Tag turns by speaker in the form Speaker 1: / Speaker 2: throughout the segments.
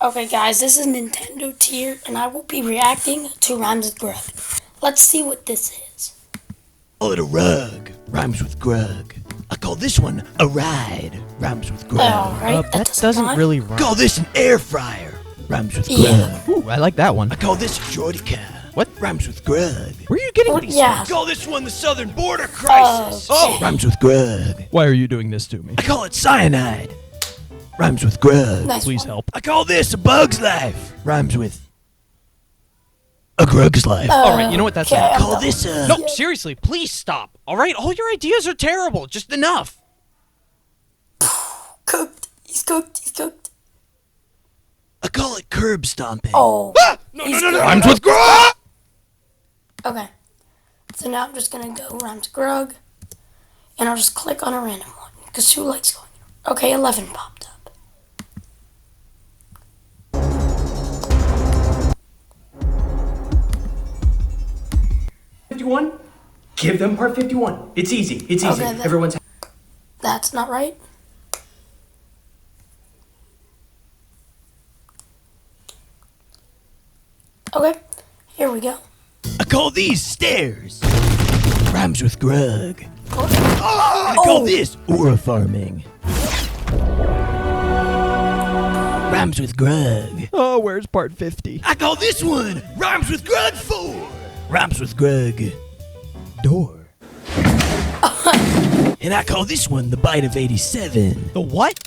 Speaker 1: Okay, guys, this is Nintendoteer, and I will be reacting to Rhymes with Grug. Let's see what this is.
Speaker 2: Call it a rug, rhymes with Grug. I call this one a ride, rhymes with Grug.
Speaker 1: Alright,
Speaker 3: That doesn't
Speaker 1: rhyme.
Speaker 3: really rhyme.
Speaker 2: Call this an air fryer, rhymes with
Speaker 1: Yeah.
Speaker 2: Grug.
Speaker 3: Ooh, I like that one.
Speaker 2: I call this a shorty car.
Speaker 3: What?
Speaker 2: Rhymes with Grug.
Speaker 3: Where are you getting
Speaker 1: Oh,
Speaker 3: these
Speaker 1: yeah.
Speaker 2: I call this one the Southern Border Crisis.
Speaker 1: Okay.
Speaker 2: Rhymes with Grug.
Speaker 3: Why are you doing this to me?
Speaker 2: I call it cyanide, rhymes with Grug.
Speaker 1: Nice
Speaker 3: Please
Speaker 1: one.
Speaker 3: help.
Speaker 2: I call this a bug's life, rhymes with a Grug's life.
Speaker 3: All right, you know what? That's
Speaker 1: Okay,
Speaker 2: I
Speaker 3: enough.
Speaker 2: call this a...
Speaker 3: No, seriously, please stop. All right, all your ideas are terrible. Just enough.
Speaker 1: Cooked. He's cooked. He's cooked.
Speaker 2: I call it curb stomping.
Speaker 1: Oh.
Speaker 2: No,
Speaker 1: he's
Speaker 2: no, no,
Speaker 1: good.
Speaker 2: rhymes with Grug.
Speaker 1: Okay. So now I'm just gonna go Rhymes with Grug, and I'll just click on a random one, because who likes going? Okay, 11 popped up.
Speaker 4: Give them part 51. It's easy. It's easy.
Speaker 1: Okay, then.
Speaker 4: Everyone's
Speaker 1: That's not right. Okay, here we go.
Speaker 2: I call these stairs, rhymes with Grug.
Speaker 1: Oh.
Speaker 2: I call this aura farming, rhymes with Grug.
Speaker 3: Oh, where's part 50?
Speaker 2: I call this one rhymes with Grug 4, rhymes with Grug door. And I call this one the bite of 87,
Speaker 3: The what?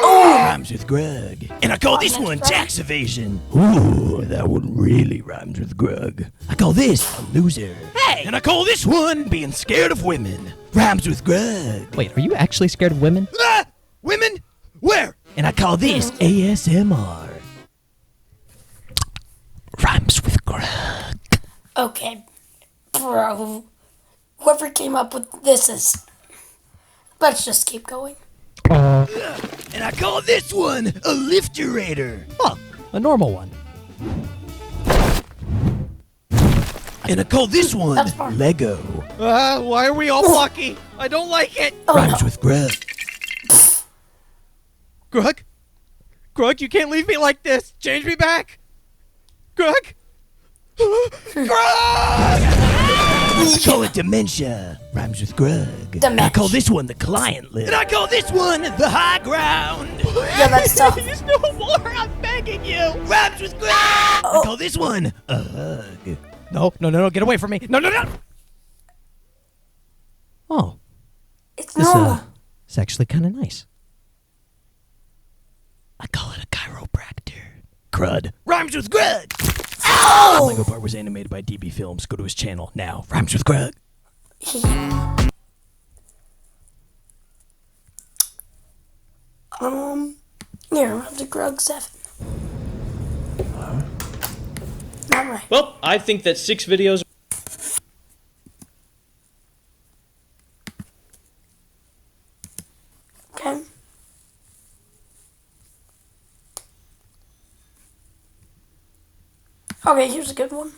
Speaker 2: rhymes with Grug. And I call this
Speaker 1: next
Speaker 2: one
Speaker 1: round.
Speaker 2: tax evasion. Ooh, that one really rhymes with Grug. I call this a loser. Hey! And I call this one being scared of women, rhymes with Grug.
Speaker 3: Wait, are you actually scared of women?
Speaker 2: Ah! Women? Where? And I call this ASMR, rhymes with Grug.
Speaker 1: Okay, bro. Whoever came up with this is... Let's just keep going.
Speaker 2: And I call this one a lifterator.
Speaker 3: Huh, a normal one.
Speaker 2: And I call this one
Speaker 1: That's fine.
Speaker 2: Lego,
Speaker 3: Why are we all blocky? I don't like it.
Speaker 1: Oh,
Speaker 2: rhymes
Speaker 1: no.
Speaker 2: with Grug.
Speaker 3: Grug? Grug, you can't leave me like this. Change me back. Grug?
Speaker 2: I call it dementia, rhymes with Grug. And I call this one the client list. And I call this one the high ground,
Speaker 1: Yeah, that's tough.
Speaker 3: Please, no more. I'm begging you.
Speaker 2: rhymes with Grug. I call this one a hug.
Speaker 3: No, get away from me. No. Oh,
Speaker 1: It's
Speaker 3: this,
Speaker 1: normal.
Speaker 3: it's actually kind of nice.
Speaker 2: I call it a chiropractor. Crud, rhymes with Grug. The
Speaker 1: Oh!
Speaker 2: Lego part was animated by DB Films. Go to his channel now. Rhymes with Grug.
Speaker 1: Here, Rhymes with Grug 7. Not right.
Speaker 4: Well, I think that 6 videos.
Speaker 1: Okay. Okay, here's a good one.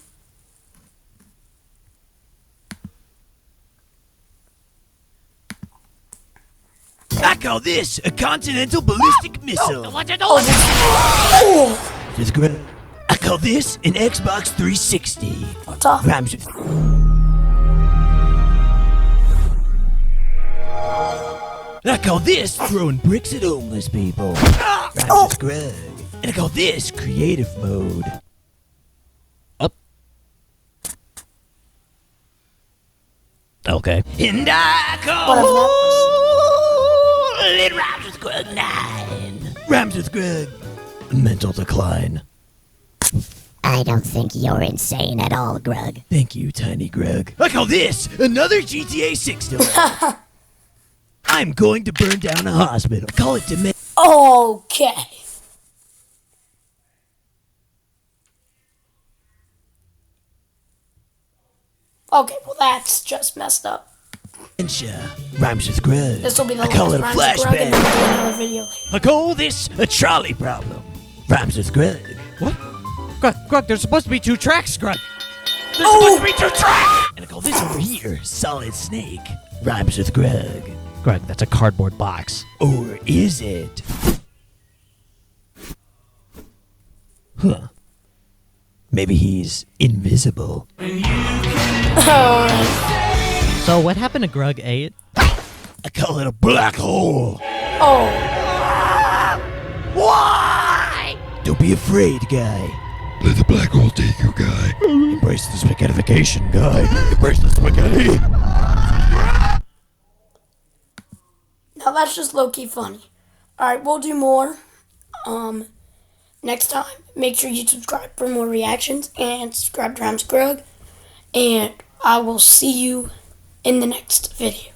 Speaker 2: I call this a continental ballistic missile.
Speaker 1: Oh,
Speaker 2: Just Grug. I call this an Xbox 360.
Speaker 1: what's up?
Speaker 2: Rhymes with. And I call this throwing bricks at homeless people. Rhymes with Grug. And I call this creative mode. Up. Okay. And I
Speaker 1: Whatever
Speaker 2: call
Speaker 1: that
Speaker 2: it Rhymes with Grug 9. Rhymes with Grug. Mental decline.
Speaker 5: I don't think you're insane at all, Grug.
Speaker 2: Thank you, Tiny Grug. I call this another GTA 6 delay. I'm going to burn down a hospital. I call it dementia.
Speaker 1: Okay. Okay, well that's just messed up.
Speaker 2: Rhymes with Grug.
Speaker 1: This will be the
Speaker 2: I call
Speaker 1: last
Speaker 2: it a
Speaker 1: Rhymes with Grug and then
Speaker 2: flashbang.
Speaker 1: we'll do another video later.
Speaker 2: I call this a trolley problem. Rhymes with Grug.
Speaker 3: What? Grug, there's supposed to be 2 tracks, Grug.
Speaker 2: There's supposed to be 2 tracks! And I call this over here Solid Snake. Rhymes with Grug.
Speaker 3: Grug, that's a cardboard box.
Speaker 2: Or is it? Huh. Maybe he's invisible.
Speaker 1: Alright.
Speaker 3: So what happened to Grug 8?
Speaker 2: I call it a black hole.
Speaker 1: Oh.
Speaker 2: Why? Don't be afraid, guy.
Speaker 6: Let the black hole take you, guy.
Speaker 2: Embrace the spaghettification, guy. Embrace the spaghetti.
Speaker 1: Now that's just low-key funny. Alright, we'll do more. Next time. Make sure you subscribe for more reactions and subscribe to Grug. And I will see you in the next video.